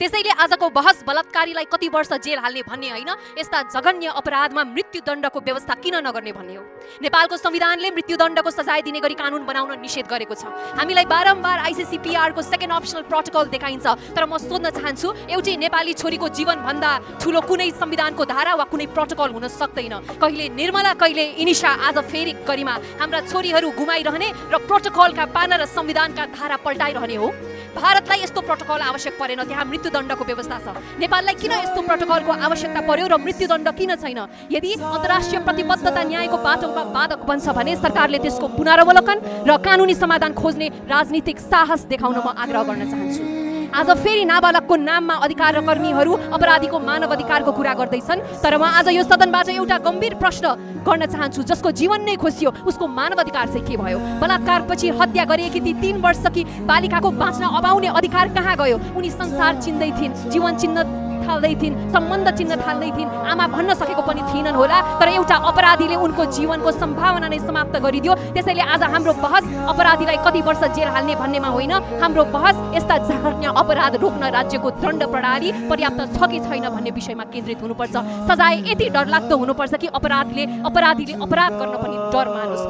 त्यसैले आजको बहस बलात्कारीलाई कति वर्ष जेल हाल्ने भन्ने होइन, यस्ता जघन्य अपराधमा मृत्युदण्डको व्यवस्था किन नगर्ने भन्ने हो। नेपालको संविधानले मृत्युदण्डको सजाय दिने गरी कानुन बनाउन निषेध गरेको छ। हामीलाई बारम्बार ICCPR को सेकेन्ड अप्सनल प्रोटोकल देखाइन्छ, तर म सोध्न चाहन्छु, एउटी नेपाली छोरीको जीवनभन्दा ठुलो कुनै संविधानको धारा वा कुनै प्रोटोकल हुन सक्दैन। कहिले निर्मला, कहिले इनिशा, आज फेरि गरिमा हाम्रा छोरीहरू गुमाइरहने र प्रोटोकलका पाना र संविधानका धारा पल्टाइरहने हो। भारतलाई यस्तो प्रोटोकल आवश्यक परेन, त्यहाँ मृत्युदण्डको व्यवस्था छ। नेपाललाई किन यस्तो प्रोटोकलको आवश्यकता पर्यो र मृत्युदण्ड किन छैन? यदि अन्तर्राष्ट्रिय प्रतिबद्धता न्यायको बाटोमा बाधक बन्छ भने सरकारले त्यसको पुनरावलोकन र कानुनी समाधान खोज्ने राजनीतिक साहस देखाउन म आग्रह गर्न चाहन्छु। आज फेरि नाबालकको नाममा अधिकार कर्मीहरू अपराधीको मानव अधिकारको कुरा गर्दैछन्, तर म आज यो सदनबाट एउटा गम्भीर प्रश्न गर्न चाहन्छु, जसको जीवन नै खोसियो उसको मानव अधिकार चाहिँ के भयो? बलात्कारपछि हत्या गरिएकी ती 3 वर्षकी बालिकाको बाँच्न अपाउने अधिकार कहाँ गयो? उनी संसार चिन्दै थिइन्, जीवन चिन्न थाल्दै थिइन्, सम्बन्ध चिन्न थाल्दै थिइन्, आमा भन्न सकेको पनि थिएनन् होला, तर एउटा अपराधीले उनको जीवनको सम्भावना नै समाप्त गरिदियो। त्यसैले आज हाम्रो बहस अपराधीलाई कति वर्ष जेल हाल्ने भन्नेमा होइन, हाम्रो बहस यस्ता जघन्य अपराध रोक्न राज्यको दण्ड प्रणाली पर्याप्त छ कि छैन भन्ने विषयमा केन्द्रित हुनुपर्छ। सजाय यति डरलाग्दो हुनुपर्छ कि अपराधीले अपराध गर्न पनि डर मानोस्।